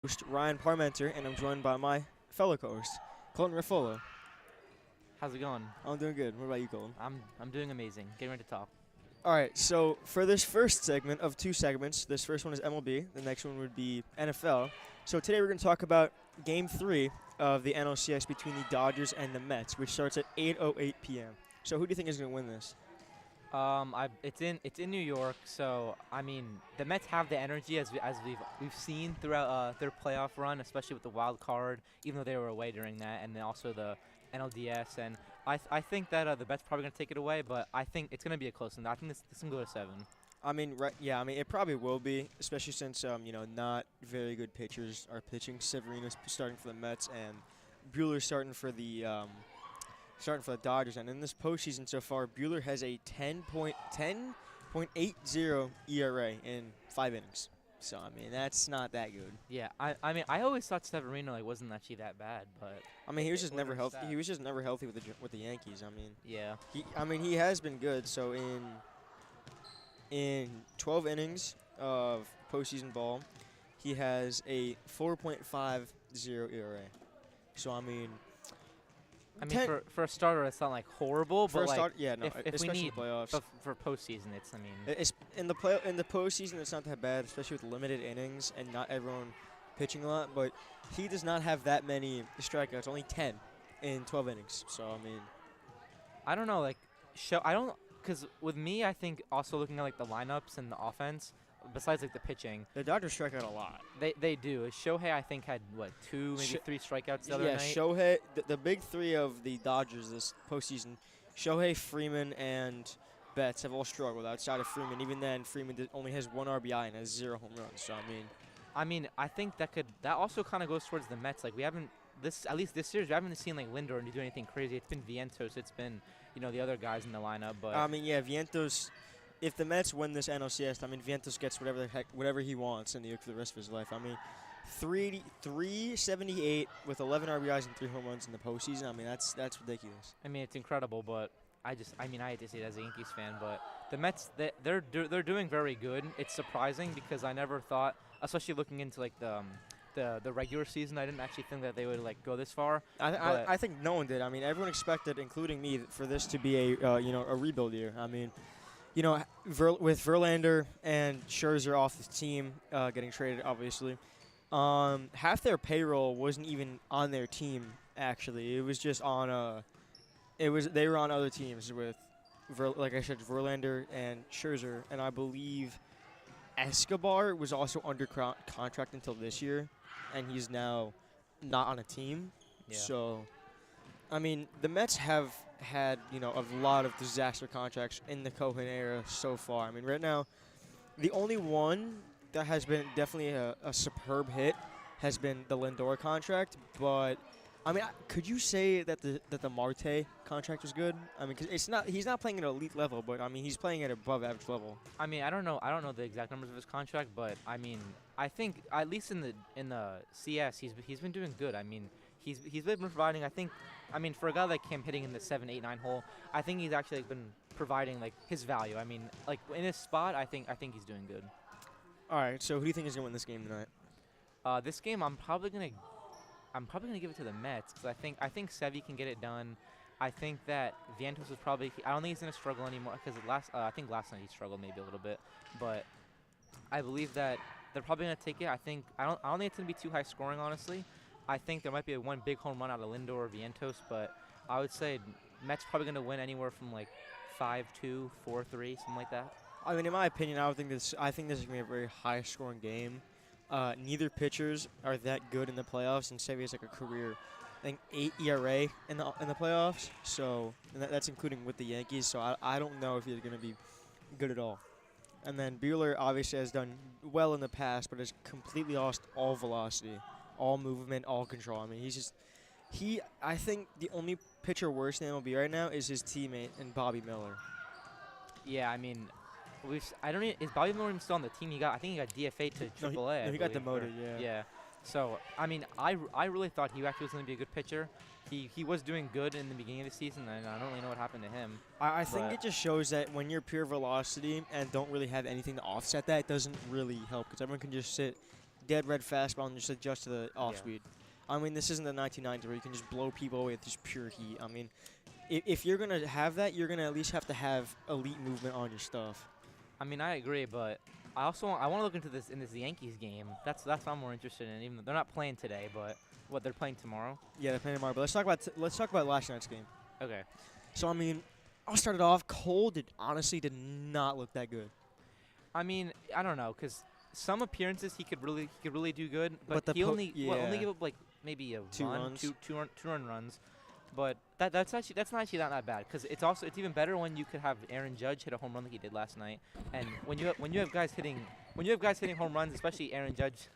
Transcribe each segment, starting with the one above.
host, Ryan Parmenter, and I'm joined by my fellow co-host, Colton Raffolo. How's it going? I'm doing good. What about you, Colton? I'm doing amazing. Getting ready to talk. All right, so for this first segment of two segments, this first one is MLB, the next one would be NFL. So today we're going to talk about Game 3 of the NLCS between the Dodgers and the Mets, which starts at 8:08 p.m. So who do you think is going to win this? It's in New York, so I mean the Mets have the energy as we've seen throughout their playoff run, especially with the wild card, even though they were away during that, and then also the NLDS. And I think that the Mets probably gonna take it away, but I think it's gonna be a close one. I think this can go to 7. I mean, right? Yeah, I mean it probably will be, especially since not very good pitchers are pitching. Severino's starting for the Mets, and Buehler's starting for the Dodgers. And in this postseason so far, Buehler has a 10.80 ERA in 5 innings. So I mean that's not that good. Yeah, I mean I always thought Severino wasn't actually that bad, but I mean he was just never his healthy. stats. He was just never healthy with the Yankees. I mean Yeah. he has been good. So in 12 innings of postseason ball, he has a 4.50 ERA. So I mean, For a starter, it's not like horrible, for but a like start, yeah, no, if we especially need in the playoffs. but for postseason, it's I mean It's in the postseason, it's not that bad, especially with limited innings and not everyone pitching a lot. But he does not have that many strikeouts, only 10 in 12 innings. So I mean, I don't know, like because with me, I think also looking at like the lineups and the offense, besides like the pitching, the Dodgers strike out a lot. they do. Shohei, I think, had what 2, maybe 3 strikeouts the other Yeah, night. Shohei, the big three of the Dodgers this postseason, Shohei, Freeman, and Betts have all struggled outside of Freeman. Even then, Freeman only has 1 RBI and has 0 home runs. So I mean, I think that also kind of goes towards the Mets. Like we haven't at least this series, we haven't seen like Lindor do anything crazy. It's been Vientos, it's been the other guys in the lineup. But I mean, yeah, Vientos. If the Mets win this NLCS, I mean, Vientos gets whatever he wants in New York for the rest of his life. I mean, 378 with 11 RBIs and 3 home runs in the postseason. I mean, that's ridiculous. I mean, it's incredible, but I hate to say it as a Yankees fan, but the Mets they're doing very good. It's surprising because I never thought, especially looking into like the regular season, I didn't actually think that they would like go this far. I think no one did. I mean, everyone expected, including me, for this to be a rebuild year. I mean, with Verlander and Scherzer off the team, getting traded, obviously, half their payroll wasn't even on their team. Actually, it was just on they were on other teams with, like I said, Verlander and Scherzer, and I believe Escobar was also under contract until this year, and he's now not on a team. Yeah. So, I mean, the Mets have had, a lot of disaster contracts in the Cohen era so far. I mean, right now, the only one that has been definitely a superb hit has been the Lindor contract. But, I mean, could you say that the Marte contract was good? I mean, because he's not playing at an elite level, but, I mean, he's playing at above average level. I mean, I don't know the exact numbers of his contract, but, I mean, I think at least in the CS, he's been doing good. I mean, he's been providing, I think, for a guy like him hitting in the 7, 8, 9 hole, I think he's actually been providing like his value. I mean, like in his spot, I think he's doing good. All right, so who do you think is gonna win this game tonight? This game, I'm probably gonna give it to the Mets because I think Sevy can get it done. I think that Vientos is probably. I don't think he's gonna struggle anymore because I think last night he struggled maybe a little bit, but I believe that they're probably gonna take it. I don't think it's gonna be too high scoring, honestly. I think there might be one big home run out of Lindor or Vientos, but I would say Mets probably going to win anywhere from like 5-2, 4-3, something like that. I mean, in my opinion, I think this is going to be a very high-scoring game. Neither pitchers are that good in the playoffs, and Sevy has like a career, I think, 8 ERA in the playoffs. So that's including with the Yankees. So I don't know if he's going to be good at all. And then Buehler obviously has done well in the past, but has completely lost all velocity, all movement, all control. I mean, I think the only pitcher worse than MLB right now is his teammate and Bobby Miller. Yeah, I mean, is Bobby Miller even still on the team? I think he got DFA'd to AAA. No, he got demoted. Yeah. Yeah. So I mean, I really thought he actually was going to be a good pitcher. He was doing good in the beginning of the season, and I don't really know what happened to him. I think it just shows that when you're pure velocity and don't really have anything to offset that, it doesn't really help because everyone can just sit dead red fastball and just adjust to the off Yeah. speed. I mean, this isn't the 1990s where you can just blow people away with just pure heat. I mean, if you're gonna have that, you're gonna at least have to have elite movement on your stuff. I mean, I agree, but I want to look into this in this Yankees game. That's what I'm more interested in. Even though they're not playing today, but what they're playing tomorrow. Yeah, they're playing tomorrow. But let's talk about last night's game. Okay. So I mean, I'll start it off. Cole honestly did not look that good. I mean, I don't know, cause some appearances he could really do good, But but the he only yeah. gave up like maybe a Two run, runs. two run runs. But that's not actually not that bad, because it's even better when you could have Aaron Judge hit a home run like he did last night, and when you have guys hitting home runs, especially Aaron Judge,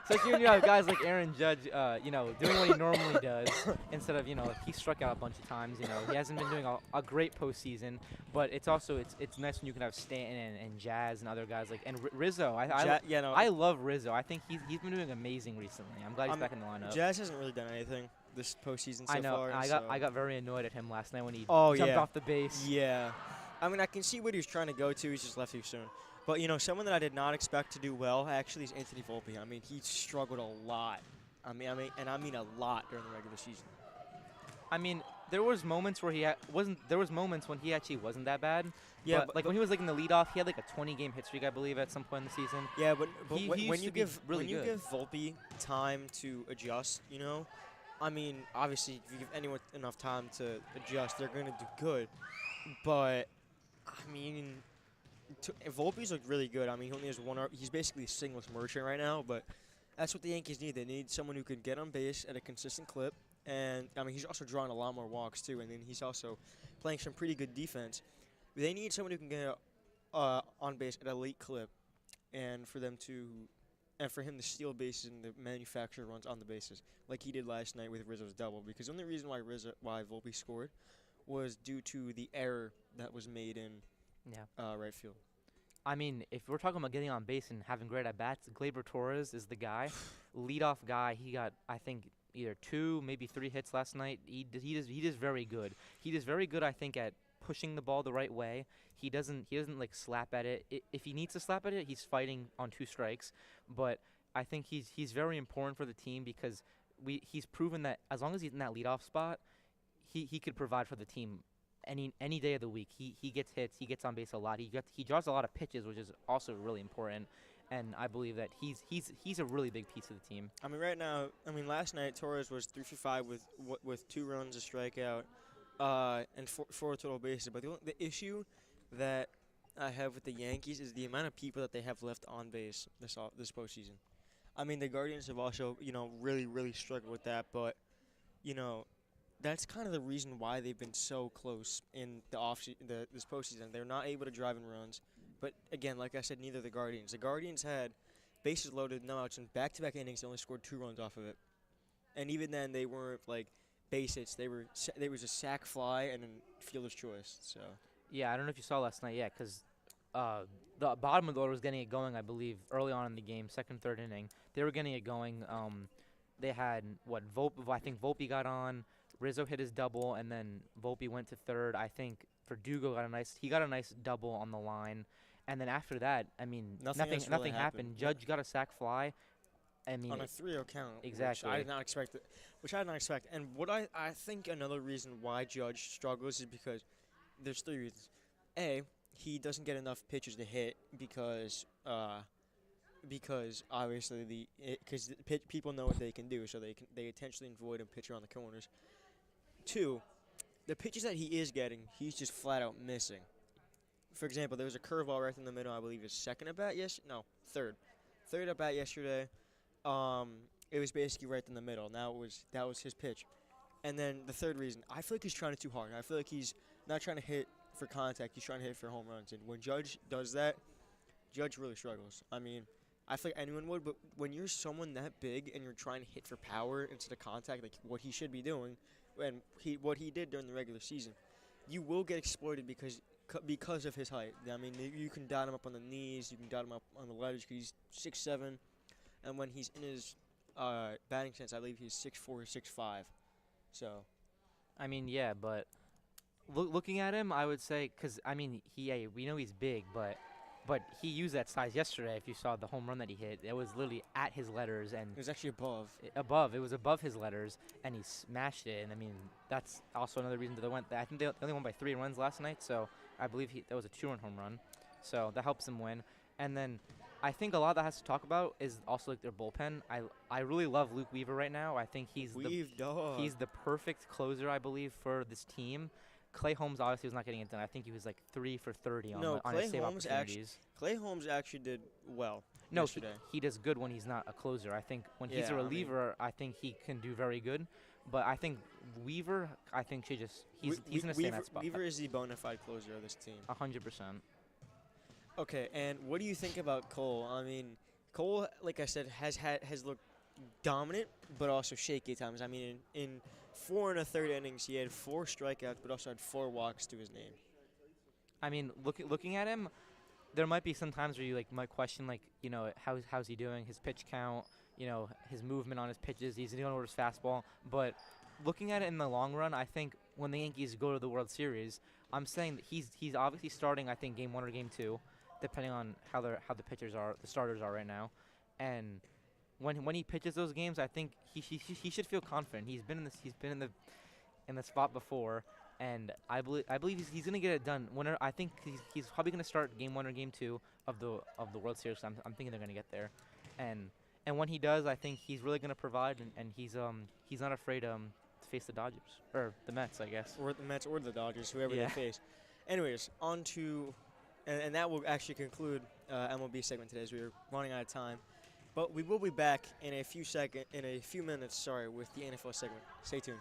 especially when you have guys like Aaron Judge, doing what he normally does instead of he struck out a bunch of times. He hasn't been doing a great postseason, but it's nice when you can have Stanton and Jazz and other guys like Rizzo. I love Rizzo. I think he's been doing amazing recently. I'm glad he's back in the lineup. Jazz hasn't really done anything this postseason so I know. far. I got very annoyed at him last night when he jumped yeah. off the base. Yeah. I mean, I can see what he was trying to go to. He's just left too soon. But, someone that I did not expect to do well actually is Anthony Volpe. I mean, he struggled a lot. I mean a lot during the regular season. I mean, there was moments where there was moments when he actually wasn't that bad. Yeah, but when he was like in the leadoff, he had like a 20-game hit streak, I believe, at some point in the season. Yeah, but He when used you to be give really when you good. give Volpe time to adjust, I mean, obviously, if you give anyone enough time to adjust, they're going to do good. But I mean, Volpe's looked really good. I mean, he only has one. He's basically a singless merchant right now, but that's what the Yankees need. They need someone who can get on base at a consistent clip. And, I mean, he's also drawing a lot more walks, too. And then he's also playing some pretty good defense. They need someone who can get on base at a late clip and for him to steal bases and the manufacture runs on the bases like he did last night with Rizzo's double. Because the only reason why Volpe scored was due to the error that was made in right field. I mean, if we're talking about getting on base and having great at-bats, Gleyber Torres is the guy. Leadoff guy. He got, I think, either 2, maybe 3 hits last night. He does very good. He does very good, I think, at pushing the ball the right way. He doesn't like slap at it. If he needs to slap at it, he's fighting on 2 strikes. But I think he's very important for the team because he's proven that as long as he's in that leadoff spot, he could provide for the team any day of the week. He gets hits. He gets on base a lot. He draws a lot of pitches, which is also really important. And I believe that he's a really big piece of the team. I mean, right now, last night Torres was 3 for 5 with 2 runs, a strikeout, and 4 total bases. But the issue that I have with the Yankees is the amount of people that they have left on base this postseason. I mean, the Guardians have also really really struggled with that, but that's kind of the reason why they've been so close in this postseason. They're not able to drive in runs. But, again, like I said, neither the Guardians. The Guardians had bases loaded, no outs, and back-to-back innings, they only scored 2 runs off of it. And even then, they weren't, base hits. They was a sac fly and then fielder's choice. So Yeah, I don't know if you saw last night, because the bottom of the order was getting it going, I believe, early on in the game, second, third inning. They were getting it going. They had, I think Volpe got on. Rizzo hit his double, and then Volpe went to third. I think Verdugo got a nice double on the line. And then after that, I mean, nothing happened. Judge got a sac fly. I mean, on a 3-0 count. Exactly. Which I did not expect. And what I think another reason why Judge struggles is because there's 3 reasons. A, he doesn't get enough pitches to hit because obviously people know what they can do, so they intentionally avoid him pitch around the corners. 2, the pitches that he is getting, he's just flat out missing. For example, there was a curveball right in the middle. I believe his second at bat. Third at bat yesterday. It was basically right in the middle. Now that was his pitch. And then the third reason, I feel like he's trying it too hard. I feel like he's not trying to hit for contact. He's trying to hit for home runs. And when Judge does that, Judge really struggles. I mean, I feel like anyone would, but when you're someone that big and you're trying to hit for power instead of contact, like what he should be doing, and what he did during the regular season, you will get exploited because of his height. I mean, you can dot him up on the knees, you can dot him up on the letters because he's 6'7", and when he's in his batting stance, I believe he's 6'4" or 6'5". So, I mean, yeah, but looking at him, I would say, because I mean, we know he's big, but But he used that size yesterday. If you saw the home run that he hit, it was literally at his letters and It was actually above. above. It was above his letters, and he smashed it. And I mean, that's also another reason that they went. I think they only won by 3 runs last night, so I believe that was a 2-run home run. So that helps them win. And then I think a lot that has to talk about is also like their bullpen. I really love Luke Weaver right now. I think he's the perfect closer, I believe, for this team. Clay Holmes obviously was not getting it done. I think he was like 3 for 30 on his save opportunities. Clay Holmes actually did well No, yesterday. he does good when he's not a closer. I think when he's Yeah, a I reliever, I think he can do very good. But I think Weaver, I think should just he's gonna stay in that spot. Weaver is the bona fide closer of this team. 100%. Okay, and what do you think about Cole? I mean, Cole, like I said, has looked dominant, but also shaky at times. I mean, in 4 1/3 innings, he had 4 strikeouts, but also had 4 walks to his name. I mean, looking at him, there might be some times where you like might question like how's he doing, his pitch count, his movement on his pitches, he's doing over his fastball. But looking at it in the long run, I think when the Yankees go to the World Series, I'm saying that he's obviously starting. I think game 1 or game 2, depending on how the starters are right now, and when he pitches those games, I think he should feel confident. He's been in the spot before, and I believe he's gonna get it done. I think he's probably gonna start game 1 or game 2 of the World Series. I'm thinking they're gonna get there, and when he does, I think he's really gonna provide, and he's not afraid to face the Dodgers or the Mets, I guess. Or the Mets or the Dodgers, whoever Yeah. they face. Anyways, on to, and that will actually conclude MLB segment today as we are running out of time. But we will be back in a few minutes, with the NFL segment. Stay tuned.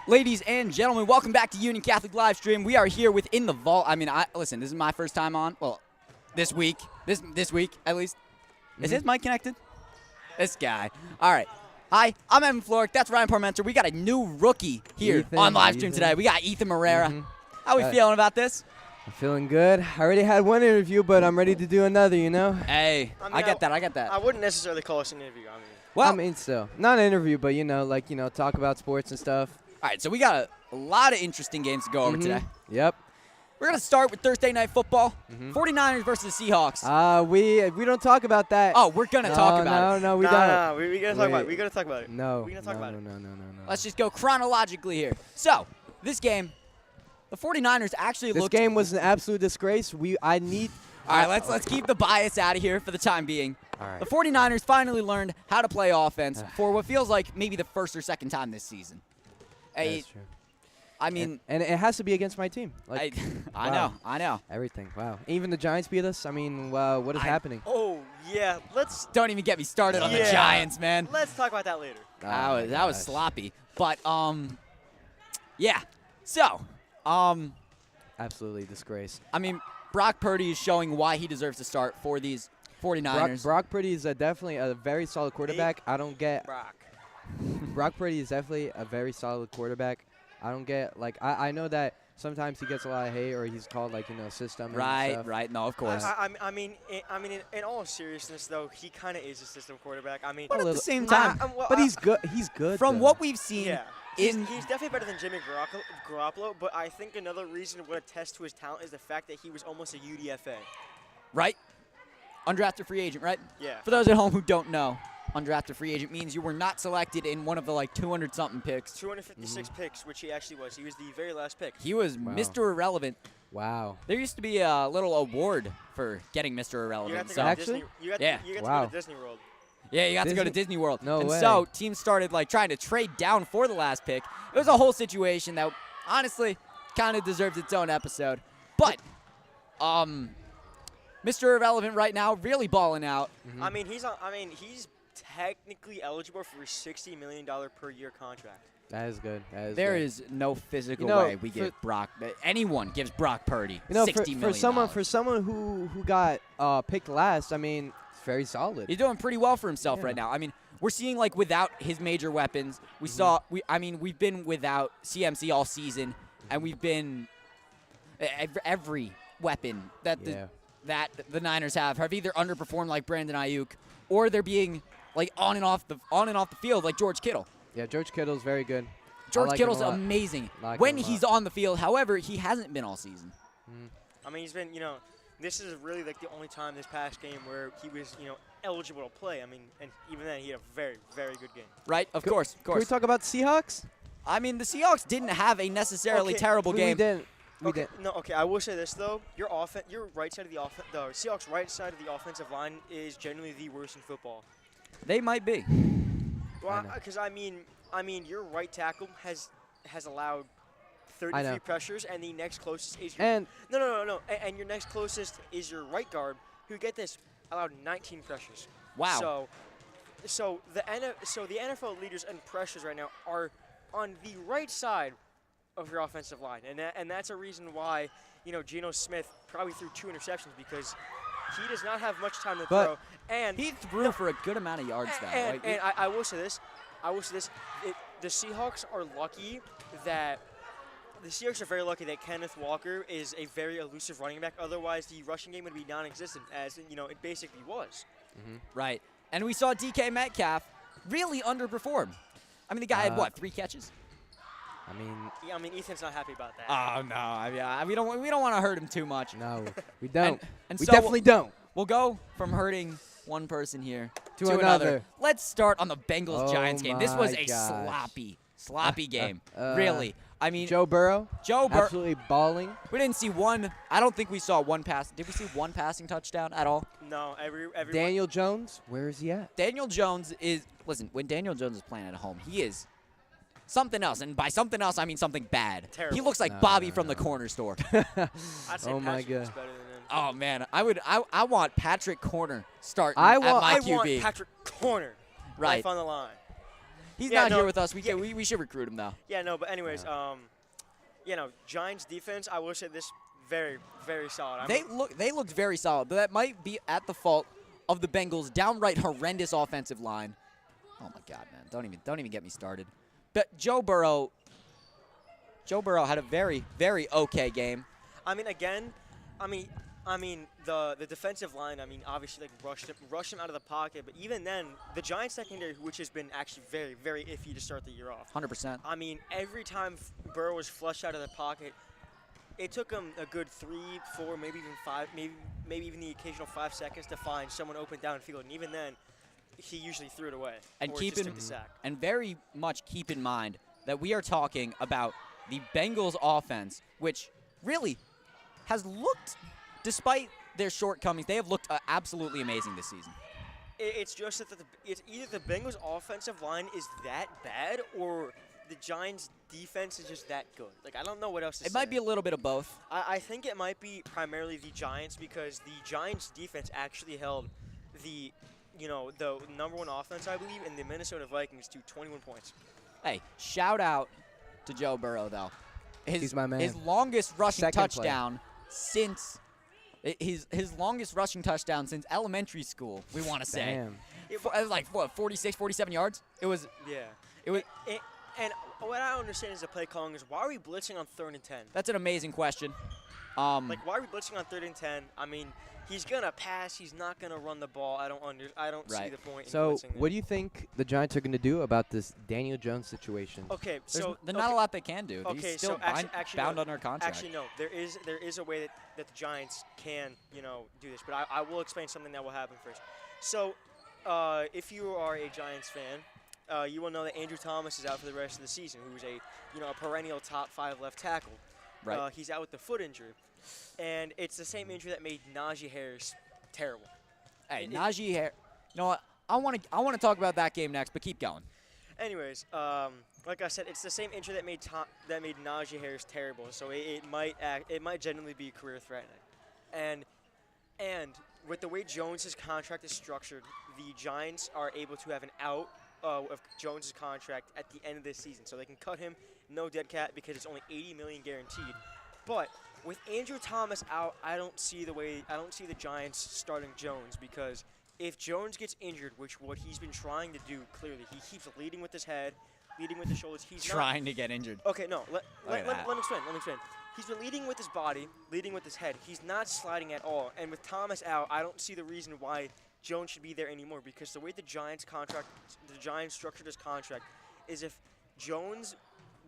Ladies and gentlemen, welcome back to Union Catholic Livestream. We are here within the vault. I mean, listen, this is my first time on. Well, this week. This week, at least. Is his mic connected? This guy. All right. Hi, I'm Evan Floric. That's Ryan Parmenter. We got a new rookie here on livestream today. We got Ethan Morera. How we feeling about this? I'm feeling good. I already had one interview, but I'm ready to do another, you know? Hey, I get that. I wouldn't necessarily call this an interview. Well, I mean, still. Not an interview, but, talk about sports and stuff. All right, so we got a lot of interesting games to go over today. Yep. We're going to start with Thursday Night Football. 49ers versus the Seahawks. We don't talk about that. Oh, we're going to talk about it. No, we don't. No, we're going to talk about it. We're going to talk about it. No. We're going to talk about it. No. Let's just go chronologically here. So, this game, the 49ers actually This looked... game was an absolute disgrace. All right, let's keep the bias out of here for the time being. All right. The 49ers finally learned how to play offense for what feels like maybe the first or second time this season. That's true. I mean... And it has to be against my team. I know. Everything. Wow. Even the Giants beat us. I mean, what is happening? Oh, yeah. Don't even get me started on the Giants, man. Let's talk about that later. That was sloppy. But, yeah. So, absolutely disgrace. I mean, Brock Purdy is showing why he deserves to start for these 49ers. Brock Purdy is definitely a very solid quarterback. I don't get... Brock Purdy is definitely a very solid quarterback. I don't get, I know that sometimes he gets a lot of hate or he's called, system and stuff. Right. No, of course. I mean, in all seriousness, though, he kind of is a system quarterback. I mean, but at the same time, but he's good. He's good. From what we've seen, yeah. He's definitely better than Jimmy Garoppolo, but I think another reason would attest to his talent is the fact that he was almost a UDFA. Right? Undrafted free agent, right? Yeah. For those at home who don't know, undrafted free agent means you were not selected in one of the 200-something picks. 256 picks, which he actually was. He was the very last pick. He was Mr. Irrelevant. Wow. There used to be a little award for getting Mr. Irrelevant. You got to go to Disney World. Yeah, you got to go to Disney World. No way. So teams started trying to trade down for the last pick. It was a whole situation that honestly kind of deserves its own episode. But Mr. Irrelevant right now really balling out. I mean, he's technically eligible for a $60 million per year contract. That is good. There is no physical way we give anyone gives Brock Purdy $60 million. For someone who got picked last, I mean, it's very solid. He's doing pretty well for himself right now. I mean, we're seeing without his major weapons, we've been without CMC all season, and we've been every weapon that the Niners have either underperformed like Brandon Ayuk, or they're being on and off the field like George Kittle. Yeah, George Kittle's very good. George Kittle's amazing when he's on the field. However, he hasn't been all season. I mean, he's been, this is really the only time this past game where he was, eligible to play. I mean, and even then he had a very, very good game. Right, of course. Can we talk about the Seahawks? I mean, the Seahawks didn't have a necessarily terrible game. We didn't. Okay, I will say this though: your right side of the offense, the Seahawks' right side of the offensive line is generally the worst in football. They might be. Well, because I mean, your right tackle has allowed 33 pressures, and the next closest is no. And your next closest is your right guard, who, get this, allowed 19 pressures. Wow. So the NFL leaders in pressures right now are on the right side of your offensive line, and that's a reason why Geno Smith probably threw 2 interceptions, because he does not have much time to throw, and he threw for a good amount of yards though. And I will say this, the Seahawks are lucky that. The Seahawks are very lucky that Kenneth Walker is a very elusive running back. Otherwise, the rushing game would be non-existent, as it basically was. Right. And we saw DK Metcalf really underperform. I mean, the guy had 3 catches? I mean, Ethan's not happy about that. Oh no, we don't want to hurt him too much. No, we don't. And we so definitely don't. We'll go from hurting one person here to another. Let's start on the Bengals-Giants game. This was a sloppy game. Really. I mean, Joe Burrow absolutely balling. We didn't see one. I don't think we saw one pass. Did we see one passing touchdown at all? No. Everyone. Daniel Jones, where is he at? Daniel Jones is, listen, when Daniel Jones is playing at home, he is something else. And by something else, I mean something bad. Terrible. He looks like Bobby from the corner store. I'd say oh my Patrick God. is better than him. Oh, man. I want Patrick Corner starting at my QB. I want Patrick Corner. Right. Life on the line. He's Yeah, not no, here with us. yeah. We should recruit him though. Yeah, no, but anyways, Giants defense, I will say this, very, very solid. They looked very solid, but that might be at the fault of the Bengals' downright horrendous offensive line. Oh my God, man! Don't even get me started. But Joe Burrow had a very, very okay game. The defensive line, obviously, rushed him out of the pocket. But even then, the Giants secondary, which has been actually very, very iffy to start the year off. 100%. Every time Burrow was flushed out of the pocket, it took him a good 3, 4, maybe even 5, maybe even the occasional 5 seconds to find someone open downfield. And even then, he usually threw it away. And or just took the sack. And very much keep in mind that we are talking about the Bengals offense, which really has looked, despite their shortcomings, they have looked absolutely amazing this season. It's just that it's either the Bengals' offensive line is that bad or the Giants' defense is just that good. Like, I don't know what else to say. It might be a little bit of both. I think it might be primarily the Giants because the Giants' defense actually held the number 1 offense, I believe, in the Minnesota Vikings to 21 points. Hey, shout out to Joe Burrow, though. He's my man. His longest rushing Second touchdown since his longest rushing touchdown since elementary school, we want to say. Damn. It was like, what, 46, 47 yards? It was. Yeah. It was. And what I don't understand is the play calling is why are we blitzing on 3rd and 10? That's an amazing question. Why are we blitzing on 3rd and 10? He's gonna pass. He's not gonna run the ball. I don't see the point. So, in blitzing what do you think the Giants are going to do about this Daniel Jones situation? Okay, there's not a lot they can do. Okay, He's still bound under contract. Actually, no. There is a way that the Giants can do this, but I will explain something that will happen first. So, if you are a Giants fan, you will know that Andrew Thomas is out for the rest of the season. Who's a perennial top 5 left tackle. Right. He's out with the foot injury. And it's the same injury that made Najee Harris terrible. Hey, Najee Harris. You know what? I want to talk about that game next, but keep going. Anyways, like I said, it's the same injury that made Najee Harris terrible. So it might genuinely be career threatening. And with the way Jones's contract is structured, the Giants are able to have an out of Jones's contract at the end of this season. So they can cut him, no dead cap, because it's only $80 million guaranteed. But with Andrew Thomas out, I don't see the Giants starting Jones, because if Jones gets injured, which what he's been trying to do clearly, he keeps leading with his head, leading with his shoulders. He's trying to get injured. Okay, no. Let me explain. He's been leading with his body, leading with his head. He's not sliding at all. And with Thomas out, I don't see the reason why Jones should be there anymore, because the way the Giants structured his contract is if Jones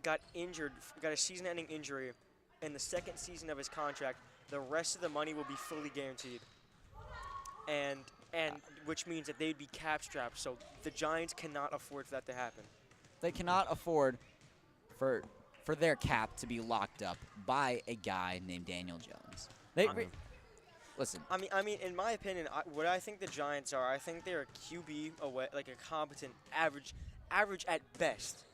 got a season-ending injury in the second season of his contract, the rest of the money will be fully guaranteed. And which means that they'd be cap strapped, so the Giants cannot afford for that to happen. They cannot afford for their cap to be locked up by a guy named Daniel Jones. Listen. In my opinion, what I think the Giants are, I think they're a QB away, like a competent, average at best,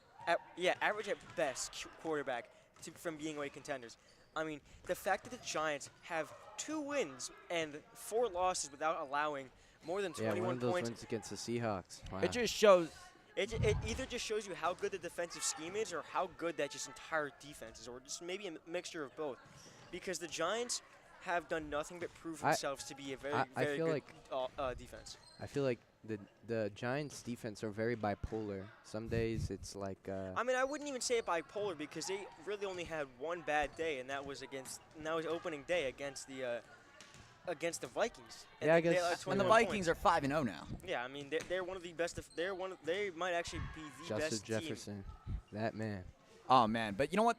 average at best quarterback from being away contenders. The fact that the Giants have 2 wins and 4 losses without allowing more than 21 one of those points. wins against the Seahawks. Wow. It just shows. It either just shows you how good the defensive scheme is or how good that just entire defense is, or just maybe a mixture of both. Because the Giants have done nothing but prove themselves to be a very good defense. I feel like the Giants' defense are very bipolar. Some days it's like. I wouldn't even say it bipolar, because they really only had one bad day, and that was opening day against the Vikings. And yeah, I guess. And the Vikings are 5-0 now. Yeah, they're one of the best. They might actually be the best Justin Jefferson, team. that man. Oh man, but you know what?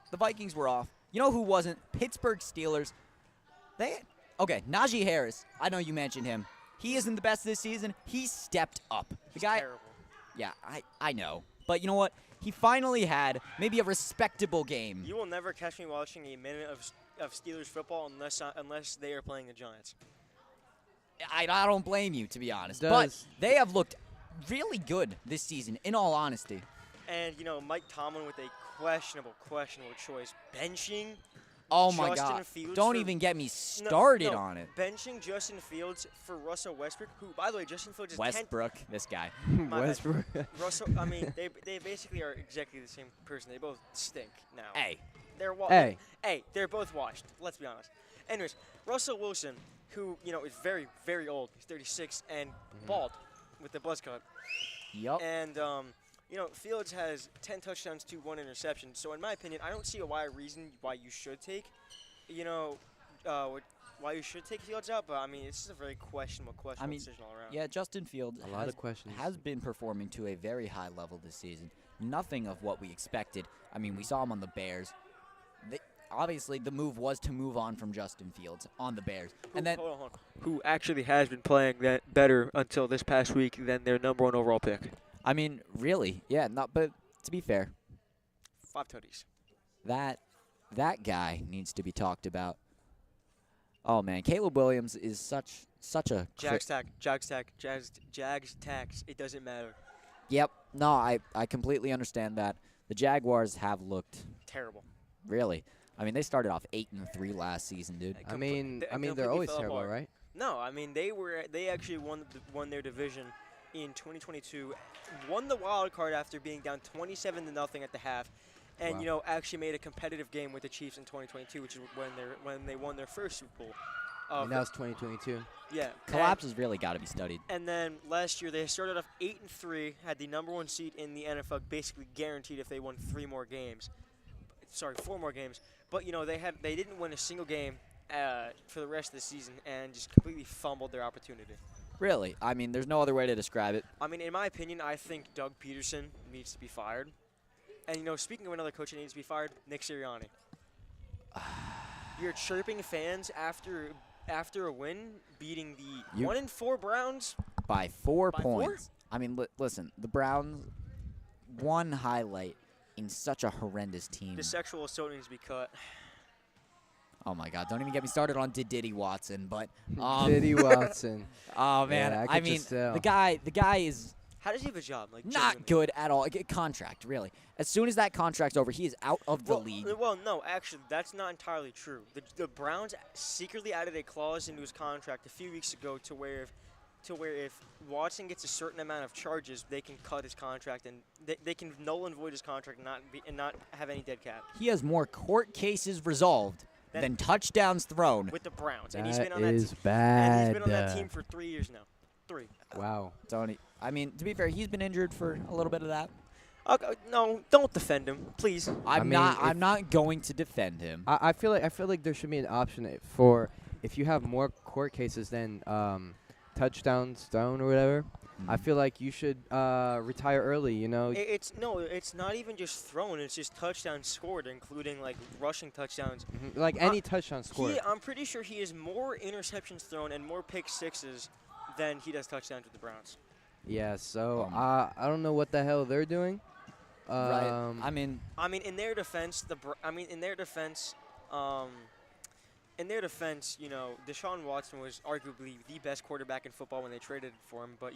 The Vikings were off. You know who wasn't? Pittsburgh Steelers. Najee Harris. I know you mentioned him. He isn't the best this season. He stepped up. He's terrible. Yeah, I know. But you know what? He finally had maybe a respectable game. You will never catch me watching a minute of Steelers football unless they are playing the Giants. I don't blame you, to be honest. But they have looked really good this season, in all honesty. And, Mike Tomlin with a questionable choice, benching Oh my Justin God! Fields Don't for- even get me started no, on it. benching Justin Fields for Russell Westbrook, who, by the way, Justin Fields is 10th. Westbrook, this guy. My bad. Westbrook. Russell, I mean, they basically are exactly the same person. They both stink now. Hey, They're both washed. Let's be honest. Anyways, Russell Wilson, who is very, very old. He's 36 and bald, with the buzz cut. yup. And Fields has 10 touchdowns to 1 interception. So in my opinion, I don't see a reason why you should take, why you should take Fields out. But I mean, it's just a very questionable decision all around. Yeah, Justin Fields A lot of questions. has been performing to a very high level this season. Nothing of what we expected. I mean, we saw him on the Bears. Obviously, the move was to move on from Justin Fields on the Bears. And then, Hold on. Who actually has been playing that better until this past week than their #1 overall pick? I mean, really, yeah. But to be fair, 5 tutties. that guy needs to be talked about. Oh man, Caleb Williams is such a Jags tax. It doesn't matter. Yep. No, I completely understand that. The Jaguars have looked Terrible. really. I mean, they started off 8-3 last season, dude. I mean, they're completely always fell terrible, apart. right? No, I mean they actually won their division in 2022, won the wild card after being down 27-0 at the half, and Wow. actually made a competitive game with the Chiefs in 2022, which is when they won their first Super Bowl. And that was 2022. Collapse Collapse. has really got to be studied. And then last year they started off 8-3, had the #1 seed in the NFL, basically guaranteed if they won 4 more games. But they didn't win a single game for the rest of the season and just completely fumbled their opportunity. Really, I mean, there's no other way to describe it. I mean, in my opinion, I think Doug Peterson needs to be fired. And speaking of another coach that needs to be fired, Nick Sirianni. You're chirping fans after a win, beating the 1-4 Browns. By 4 By 4? points. I mean, listen, the Browns, one highlight in such a horrendous team. The sexual assault needs to be cut. Oh my God! Don't even get me started on Diddy Watson, but Diddy Watson. oh man, Yeah, I I could mean, just tell. the guy is How does he have a job? Like not genuinely? good at all. Contract, really. As soon as that contract's over, he is out of the league. Well, no, actually, that's not entirely true. The Browns secretly added a clause into his contract a few weeks ago to where if Watson gets a certain amount of charges, they can cut his contract and they can null and void his contract and not have any dead cap He has more court cases resolved than touchdowns thrown. with the Browns, That and he's been on that is team. bad. And he's been on that team for 3 years now. 3. Wow. Tony, I mean, to be fair, he's been injured for a little bit of that. No, don't defend him, please. I'm mean, I'm not going to defend him. I feel like there should be an option for if you have more court cases than touchdowns thrown or whatever. I feel like you should retire early. It's not even just thrown. It's just touchdowns scored, including like rushing touchdowns. Like any touchdown scored. I'm pretty sure he has more interceptions thrown and more pick sixes than he does touchdowns with the Browns. Yeah. So I don't know what the hell they're doing. Right. I mean, in their defense, Deshaun Watson was arguably the best quarterback in football when they traded for him. But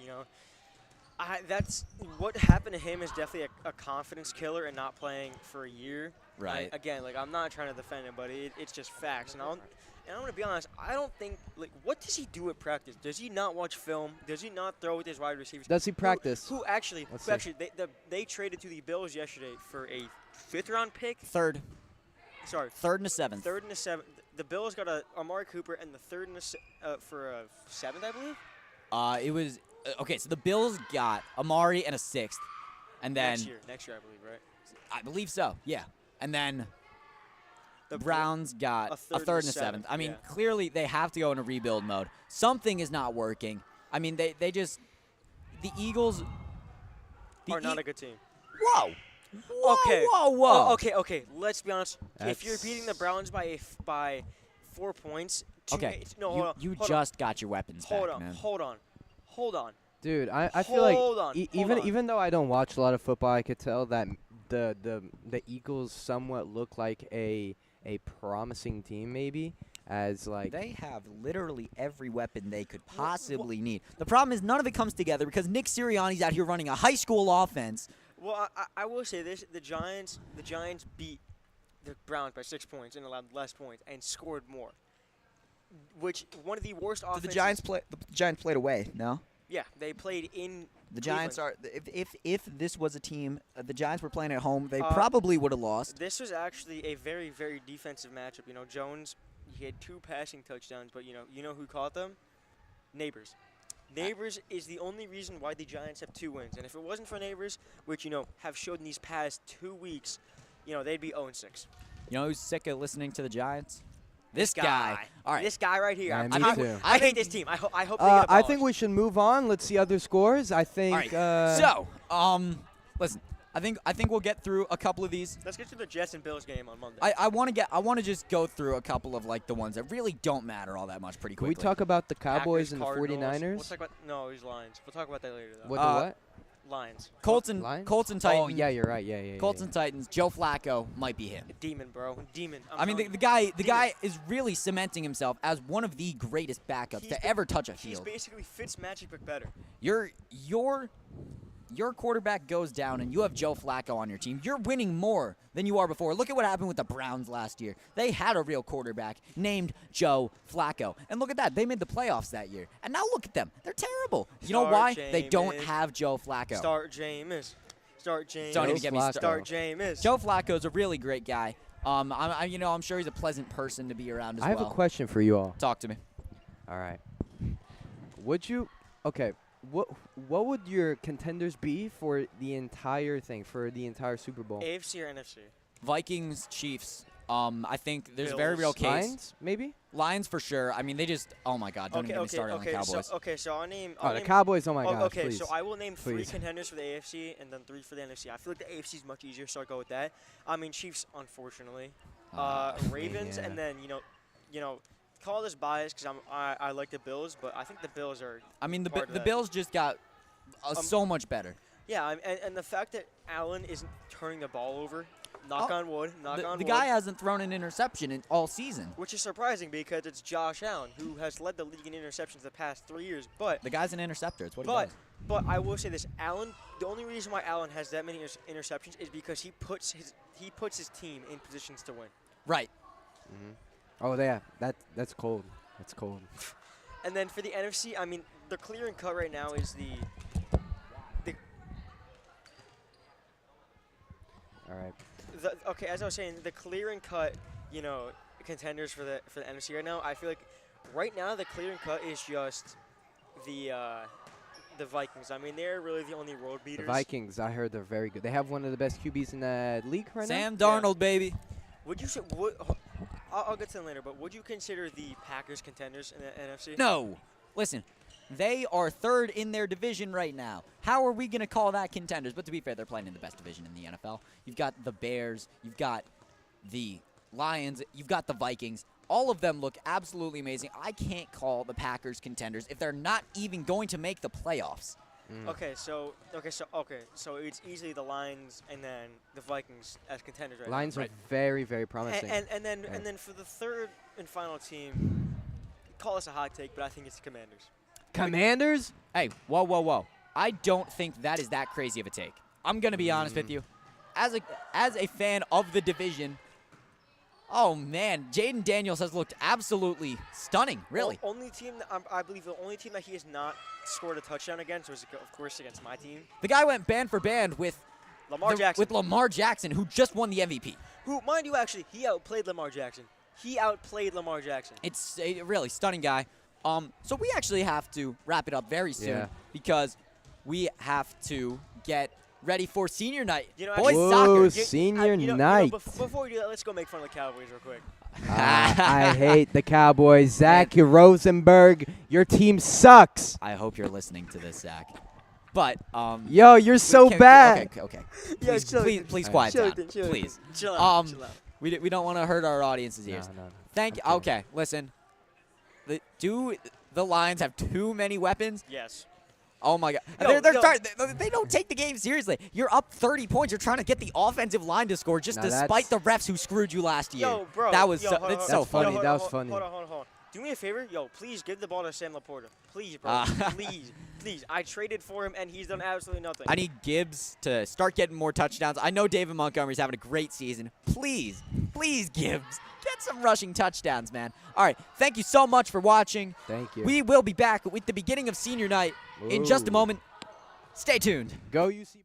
that's what happened to him is definitely a confidence killer and not playing for a year. Right. I'm not trying to defend him, but it's just facts. And I'm gonna be honest. I don't think what does he do at practice? Does he not watch film? Does he not throw with his wide receivers? Does he practice? Who actually they traded to the Bills yesterday for a 5th-round pick. third and a seventh. Third and a 7th. The Bills got Amari Cooper and the 3rd and for a 7th, I believe. It was okay. So the Bills got Amari and a 6th, and then next year, I believe, right? I believe so. Yeah, and then The Browns got a third and a 7th. I mean, clearly they have to go in a rebuild mode. Something is not working. I mean, the Eagles are not a good team. Whoa. Okay. Whoa. Okay. Let's be honest. If you're beating the Browns by 4 points, you just got your weapons back, man. Hold on. Dude, I feel like Hold on. even though I don't watch a lot of football, I could tell that the Eagles somewhat look like a promising team, maybe. As like They have literally every weapon they could possibly need. The problem is none of it comes together because Nick Sirianni's out here running a high school offense. Well, I will say this: the Giants the Browns by 6 points and allowed less points and scored more. Which one of the worst Did offenses. the Giants play? The Giants played away. No. Yeah, they played in. The Giants Cleveland. are. If this was a team, the Giants were playing at home, they probably would have lost. This was actually a very, very defensive matchup. You know, Jones, he had 2 passing touchdowns, but you know who caught them? Neighbors. Neighbors is the only reason why the Giants have 2 wins. And if it wasn't for Neighbors, which, have showed in these past 2 weeks, they'd be 0-6. You know who's sick of listening to the Giants? This guy. All right. This guy right here. Yeah, me too. I hate this team. I hope they get abolished. I think we should move on. Let's see other scores. I think. All right. Listen. I think we'll get through a couple of these. Let's get to the Jets and Bills game on Monday. I want to just go through a couple of the ones that really don't matter all that much pretty Can quickly. we talk about the Cowboys Packers, and the Cardinals. 49ers? We'll talk about it's Lions. We'll talk about that later though. What the what? Lions. Colts and Lions? Titans. Oh yeah, you're right. Yeah. Colts and Titans. Joe Flacco might be him. Demon, bro. Demon. I mean, the guy is really cementing himself as one of the greatest backups to ever touch a He's field. basically Fitz Magic but better. Your quarterback goes down and you have Joe Flacco on your team. You're winning more than you are before. Look at what happened with the Browns last year. They had a real quarterback named Joe Flacco. And look at that. They made the playoffs that year. And now look at them. They're terrible. You know why? They don't have Joe Flacco. Start Jameis. Don't even get me started. Start Jameis. Joe Flacco's a really great guy. I'm sure he's a pleasant person to be around as I well. have a question for you all. Talk to me. All right. Would you? Okay. What would your contenders be for the entire thing, for the entire Super Bowl? AFC or NFC? Vikings, Chiefs. I think there's a very real case. Lions, maybe? Lions for sure. I mean, they just. Oh my God! Don't even get me started on the Cowboys. So I'll name. The Cowboys. Oh my gosh! Okay, please. so I will name 3 Please. contenders for the AFC and then 3 for the NFC. I feel like the AFC is much easier, so I'll go with that. I mean, Chiefs, unfortunately. Ravens, yeah. and then call this bias because I like the Bills, but I think the Bills are. I mean, the part of that. Bills just got so much better. Yeah, and the fact that Allen isn't turning the ball over, knock on wood, The guy hasn't thrown an interception in all season. which is surprising because it's Josh Allen who has led the league in interceptions the past 3 years. But The guy's an interceptor. It's what he does. but I will say this, Allen. The only reason why Allen has that many interceptions is because he puts his team in positions to win. Right. Oh yeah, that's cold. That's cold. And then for the NFC, I mean, the clear and cut right now is the All right. okay, as I was saying, the clear and cut, contenders for the NFC right now. I feel like right now the clear and cut is just the Vikings. I mean, they're really the only road The beaters. Vikings, I heard they're very good. They have one of the best QBs in the league right Sam now. Darnold, baby. Would you say I'll get to them later, but would you consider the Packers contenders in the NFC? No. Listen, they are 3rd in their division right now. How are we going to call that contenders? But to be fair, they're playing in the best division in the NFL. You've got the Bears. You've got the Lions. You've got the Vikings. All of them look absolutely amazing. I can't call the Packers contenders if they're not even going to make the playoffs. Okay, so it's easily the Lions and then the Vikings as contenders right Lions now. are very, very promising. And then for the third and final team, call this a hot take, but I think it's the Commanders. Commanders? Hey, whoa. I don't think that is that crazy of a take. I'm going to be honest with you. As a fan of the division, oh, man, Jaden Daniels has looked absolutely stunning, really. Only team I believe the only team that he has not scored a touchdown against was, of course, against my team. The guy went band for band with Jackson. With Lamar Jackson, who just won the MVP. Who, mind you, actually, he outplayed Lamar Jackson. It's a really stunning guy. So we actually have to wrap it up very soon because we have to get ready for senior night. Boys Whoa, soccer. senior night. Before we do that, let's go make fun of the Cowboys real quick. I hate the Cowboys. Zach Rosenberg, your team sucks. I hope you're listening to this, Zach. But yo, you're so bad. Okay. Yeah, Please quiet down. Please. Chill out. We don't want to hurt our audience's ears. No. Okay, listen. Do the Lions have too many weapons? Yes. Oh my God! They don't take the game seriously. You're up 30 points. You're trying to get the offensive line to score just to spite the refs who screwed you last year. Yo, bro. That was that's so funny. That was funny. Hold on. Do me a favor, please give the ball to Sam Laporta. Please, bro. Please. I traded for him, and he's done absolutely nothing. I need Gibbs to start getting more touchdowns. I know David Montgomery's having a great season. Please Please, Gibbs, get some rushing touchdowns, man. All right, thank you so much for watching. Thank you. We will be back with the beginning of senior night in just a Ooh. moment. Stay tuned. Go UC.